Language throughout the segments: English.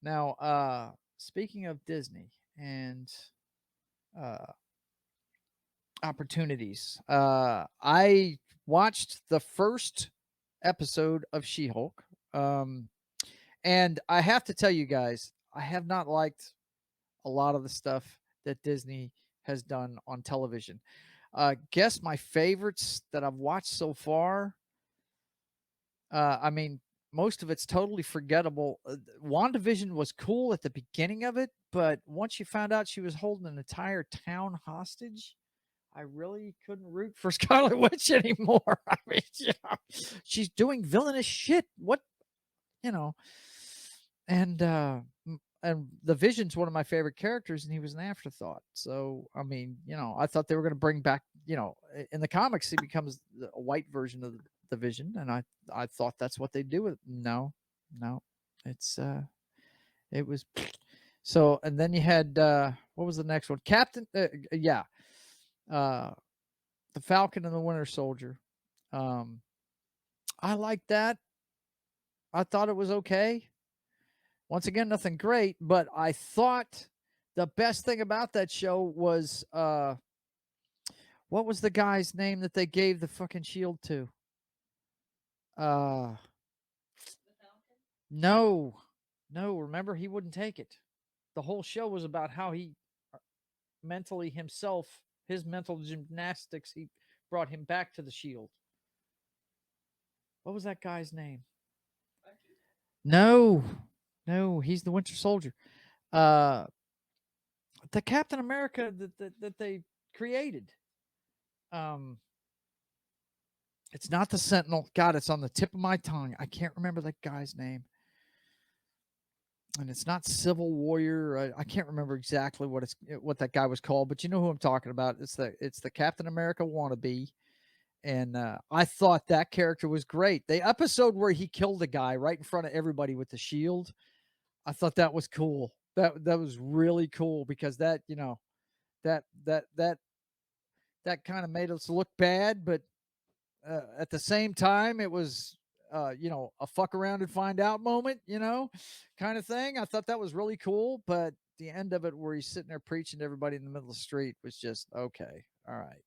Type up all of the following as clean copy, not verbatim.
Now, speaking of Disney and uh, opportunities, I watched the first episode of She-Hulk, um, and I have to tell you guys, I have not liked a lot of the stuff that Disney has done on television. Guess my favorites that I've watched so far. I mean, most of it's totally forgettable. WandaVision was cool at the beginning of it, but once you found out she was holding an entire town hostage, I really couldn't root for Scarlet Witch anymore. I mean, she's doing villainous shit. What you know? And and the Vision's one of my favorite characters, and he was an afterthought. So I mean, I thought they were going to bring back, in the comics he becomes a white version of the Vision, and I thought that's what they do with. No, no, it's it was so. And then you had what was the next one? Captain, yeah, uh, the Falcon and the Winter Soldier. Um, I like that. I thought it was okay. Once again, nothing great, but I thought the best thing about that show was what was the guy's name that they gave the fucking shield to? Uh no. No, remember he wouldn't take it. The whole show was about how he mentally himself, his mental gymnastics, he brought him back to the shield. What was that guy's name? No. No, he's the Winter Soldier. Uh the Captain America that they created. Um It's not the Sentinel. God, it's on the tip of my tongue. I can't remember that guy's name. And it's not Civil Warrior. I can't remember exactly what that guy was called, but you know who I'm talking about. It's the Captain America wannabe, and I thought that character was great. The episode where he killed a guy right in front of everybody with the shield, I thought that was cool. That was really cool because that kind of made us look bad, but at the same time, it was, a fuck around and find out moment, kind of thing. I thought that was really cool. But the end of it, where he's sitting there preaching to everybody in the middle of the street, was just okay. All right,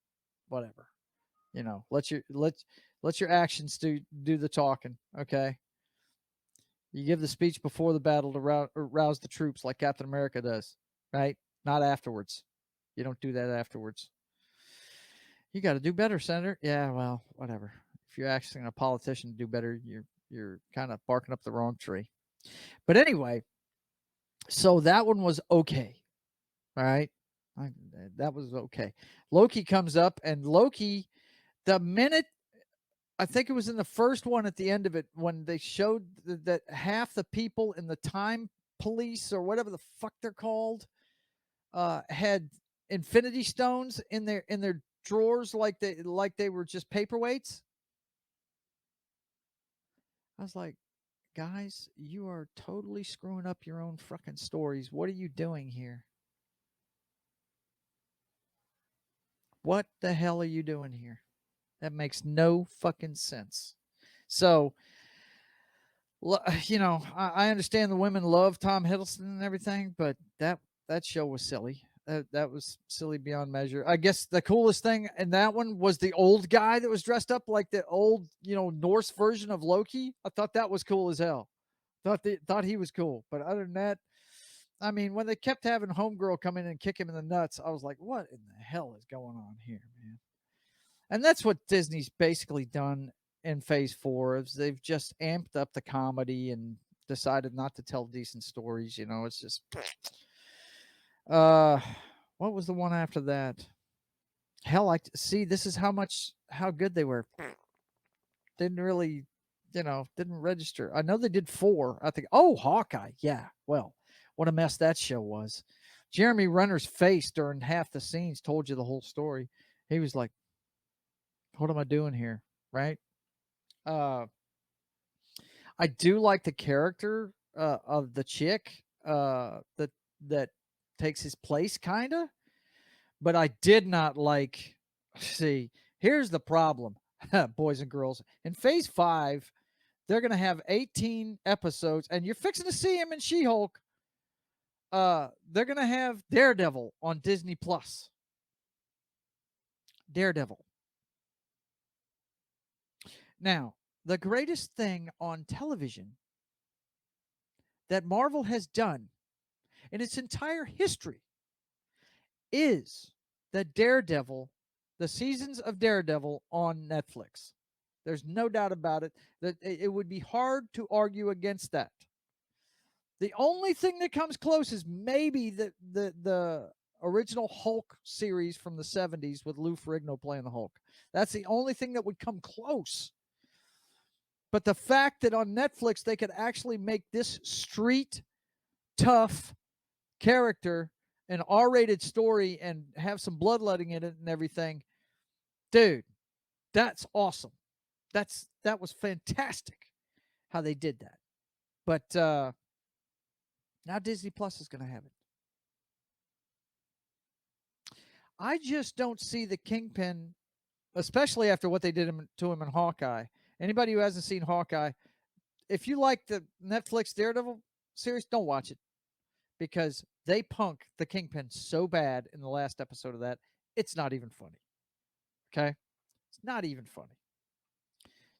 whatever. Let your actions do the talking. Okay, you give the speech before the battle to rouse the troops, like Captain America does, right? Not afterwards. You don't do that afterwards. You got to do better, Senator. Yeah, well, whatever. If you're asking a politician to do better, you're kind of barking up the wrong tree. But anyway, so that one was okay. All right. I, that was okay. Loki comes up, and Loki, the minute, I think it was in the first one at the end of it, when they showed that half the people in the time police or whatever the fuck they're called had infinity stones in their drawers, like they were just paperweights. I was like, guys, you are totally screwing up your own fucking stories. What are you doing here? What the hell are you doing here? That makes no fucking sense. So, I understand the women love Tom Hiddleston and everything, but that show was silly. That was silly beyond measure. I guess the coolest thing in that one was the old guy that was dressed up like the old, Norse version of Loki. I thought that was cool as hell. Thought he was cool. But other than that, I mean, when they kept having Homegirl come in and kick him in the nuts, I was like, what in the hell is going on here, man? And that's what Disney's basically done in phase 4 is they've just amped up the comedy and decided not to tell decent stories. It's just uh what was the one after that? Hell, I see this is how good they were. Didn't really, didn't register. I know they did 4. I think, oh, Hawkeye. Yeah. Well, what a mess that show was. Jeremy Renner's face during half the scenes told you the whole story. He was like, what am I doing here? Right? Uh, I do like the character of the chick that takes his place, kind of, but I did not like. See, here's the problem, boys and girls. In Phase 5, they're going to have 18 episodes, and you're fixing to see him in She-Hulk. they're gonna have Daredevil on Disney Plus. Daredevil. Now, the greatest thing on television that Marvel has done in its entire history is the Daredevil, the seasons of Daredevil on Netflix. There's no doubt about it. That it would be hard to argue against that. The only thing that comes close is maybe the original Hulk series from the 70s with Lou Ferrigno playing the Hulk. That's the only thing that would come close. But the fact that on Netflix they could actually make this street tough character an R-rated story and have some bloodletting in it and everything, dude, that's awesome. That was fantastic how they did that. But now Disney Plus is going to have it. I just don't see the Kingpin, especially after what they did to him in Hawkeye. Anybody who hasn't seen Hawkeye, if you like the Netflix Daredevil series, don't watch it because they punk the Kingpin so bad in the last episode of that, it's not even funny. Okay? It's not even funny.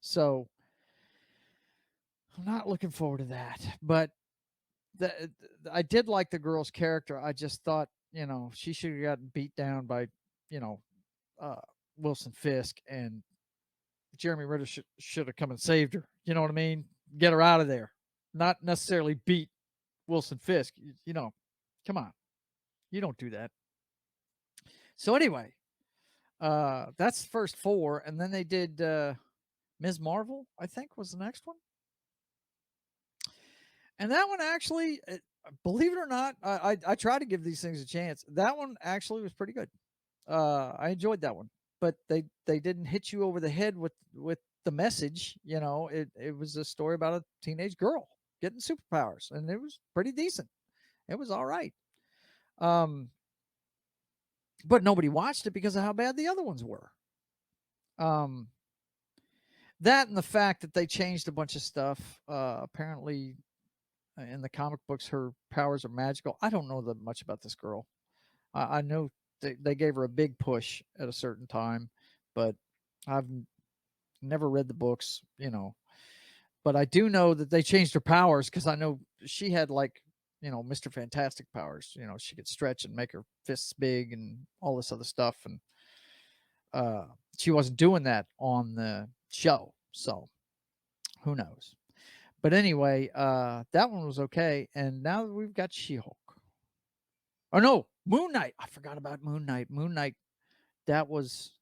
So I'm not looking forward to that. But I did like the girl's character. I just thought, she should have gotten beat down by, you know, uh, Wilson Fisk, and Jeremy Ritter should have come and saved her. You know what I mean? Get her out of there. Not necessarily beat Wilson Fisk. Come on. You don't do that. So anyway, that's the first four, and then they did Ms. Marvel, I think, was the next one. And that one actually, believe it or not, I try to give these things a chance. That one actually was pretty good. I enjoyed that one, but they didn't hit you over the head with the message. It was a story about a teenage girl getting superpowers, and it was pretty decent. It was all right. But nobody watched it because of how bad the other ones were. That and the fact that they changed a bunch of stuff. Apparently, in the comic books, her powers are magical. I don't know that much about this girl. I know they gave her a big push at a certain time, but I've never read the books, But I do know that they changed her powers because I know she had Mr. Fantastic powers. She could stretch and make her fists big and all this other stuff, and she wasn't doing that on the show. So who knows? But anyway, that one was okay. And now we've got She-Hulk. Oh no, Moon Knight. I forgot about Moon Knight. Moon Knight. That was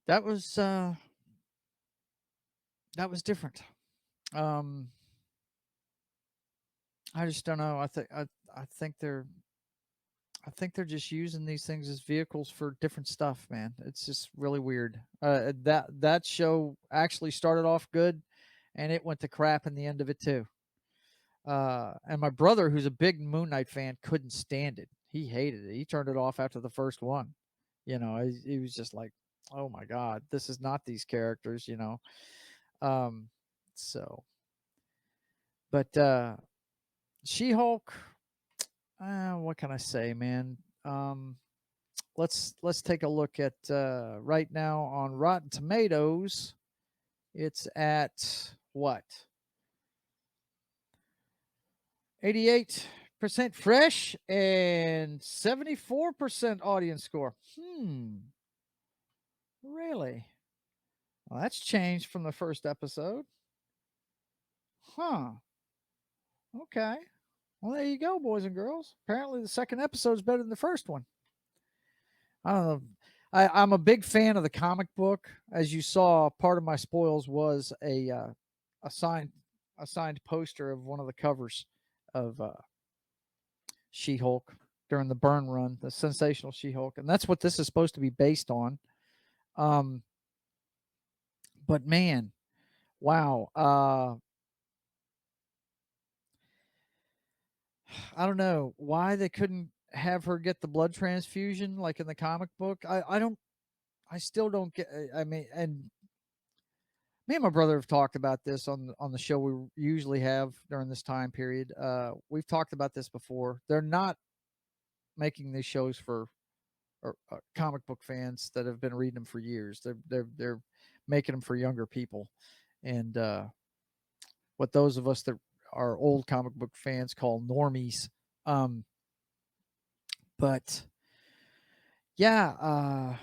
that was different. I just don't know. I think they're just using these things as vehicles for different stuff, man. It's just really weird. That show actually started off good, and it went to crap in the end of it too. And my brother, who's a big Moon Knight fan, couldn't stand it. He hated it. He turned it off after the first one. He was just like, "Oh my god, this is not these characters." Um, so, but She-Hulk. What can I say, man? Let's take a look at right now on Rotten Tomatoes. It's at what? 88% fresh and 74% audience score. Really? Well, that's changed from the first episode. Huh. Okay. Well, there you go, boys and girls. Apparently, the second episode is better than the first one. I don't know. I'm a big fan of the comic book. As you saw, part of my spoils was a signed poster of one of the covers of She-Hulk during the Burn Run, the Sensational She-Hulk, and that's what this is supposed to be based on. But man, wow. I don't know why they couldn't have her get the blood transfusion like in the comic book. I still don't get. I mean, and Me and my brother have talked about this on the show we usually have during this time period. We've talked about this before. They're not making these shows for comic book fans that have been reading them for years. They're making them for younger people, and what those of us that are old comic book fans call normies. Um, but yeah,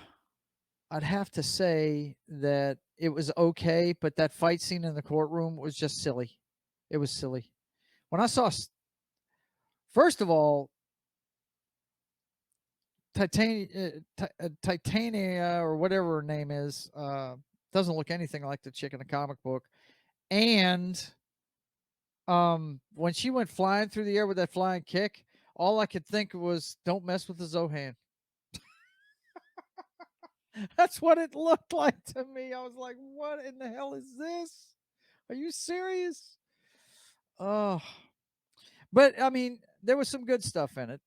I'd have to say that it was okay, but that fight scene in the courtroom was just silly. It was silly. When I saw, first of all, Titania or whatever her name is, doesn't look anything like the chick in the comic book. And when she went flying through the air with that flying kick, all I could think was, "Don't mess with the Zohan." That's what it looked like to me. I was like, "What in the hell is this? Are you serious?" Oh, but I mean, there was some good stuff in it.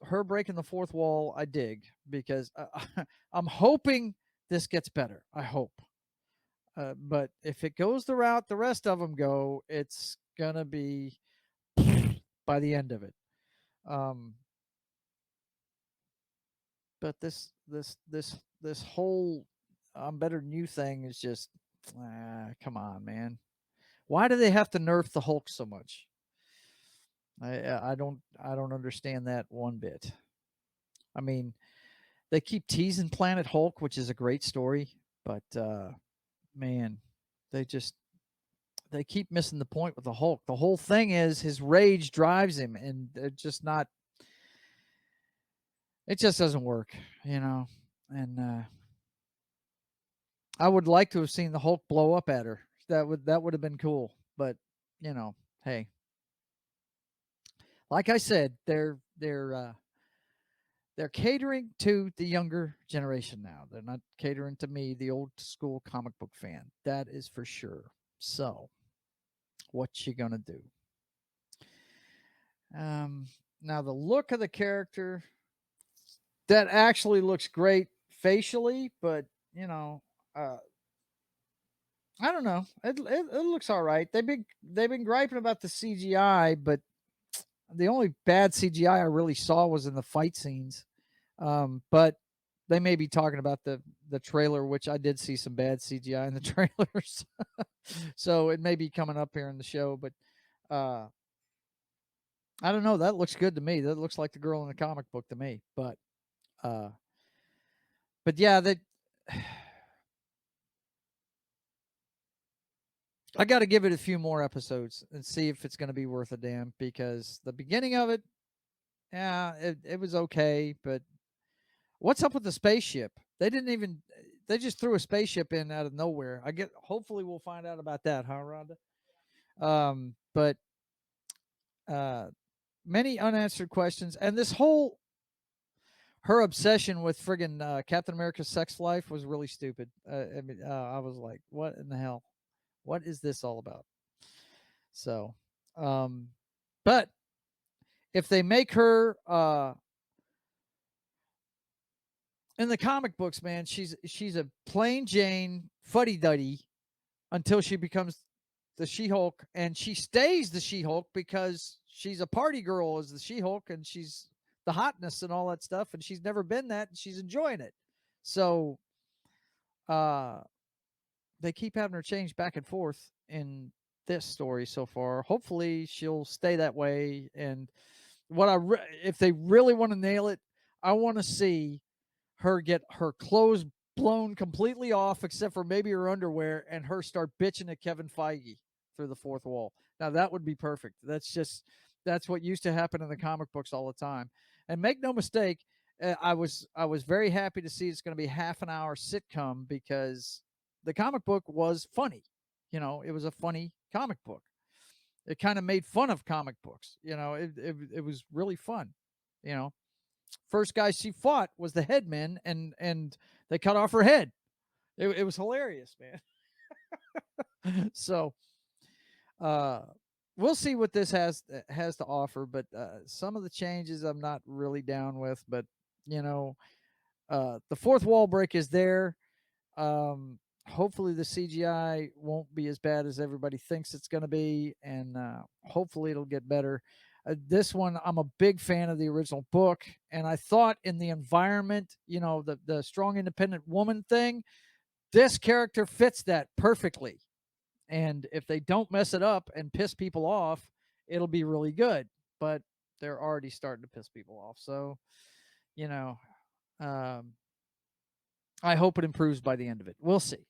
Her breaking the fourth wall, I dig because I'm hoping this gets better. I hope. But if it goes the route the rest of them go, it's gonna be by the end of it. Um, but this whole "I'm better than you" thing is just, come on, man. Why do they have to nerf the Hulk so much? I don't understand that one bit. I mean, they keep teasing Planet Hulk, which is a great story, but man, they just they keep missing the point with the Hulk. The whole thing is his rage drives him, and they're just not. It just doesn't work, you know. And I would like to have seen the Hulk blow up at her. That would have been cool. But you know, hey, like I said, they're catering to the younger generation now. They're not catering to me, the old school comic book fan. That is for sure. So, what you gonna do? Um, Now the look of the character, that actually looks great facially, but you know, uh, I don't know. It looks all right. They've been griping about the CGI, but the only bad CGI I really saw was in the fight scenes. But they may be talking about the trailer, which I did see some bad CGI in the trailers. So it may be coming up here in the show, but uh, I don't know. That looks good to me. That looks like the girl in the comic book to me. Uh, but yeah, that I got to give it a few more episodes and see if it's going to be worth a damn. Because the beginning of it, yeah, it was okay, but what's up with the spaceship? They didn't even. They just threw a spaceship in out of nowhere. I get. Hopefully, we'll find out about that, huh, Rhonda? But uh, many unanswered questions, and this whole her obsession with friggin' Captain America's sex life was really stupid. I mean, I was like, what in the hell? What is this all about? So, um, but if they make her in the comic books, man, she's a plain Jane fuddy duddy until she becomes the She-Hulk, and she stays the She-Hulk because she's a party girl as the She-Hulk, and she's the hotness and all that stuff, and she's never been that, and she's enjoying it. So uh they keep having her change back and forth in this story so far. Hopefully she'll stay that way. And if they really want to nail it, I want to see her get her clothes blown completely off, except for maybe her underwear, and her start bitching at Kevin Feige through the fourth wall. Now that would be perfect. That's what used to happen in the comic books all the time. And make no mistake, I was very happy to see it's going to be half an hour sitcom because the comic book was funny. You know, it was a funny comic book. It kind of made fun of comic books. You know, it was really fun. You know, first guy she fought was the headman, and they cut off her head. It was hilarious, man. So uh we'll see what this has to offer, but some of the changes I'm not really down with. But you know, the fourth wall break is there. hopefully the CGI won't be as bad as everybody thinks it's going to be, and hopefully it'll get better. This one, I'm a big fan of the original book, and I thought in the environment, the strong independent woman thing, this character fits that perfectly. And if they don't mess it up and piss people off, it'll be really good. But they're already starting to piss people off. So, you know, um, I hope it improves by the end of it. We'll see.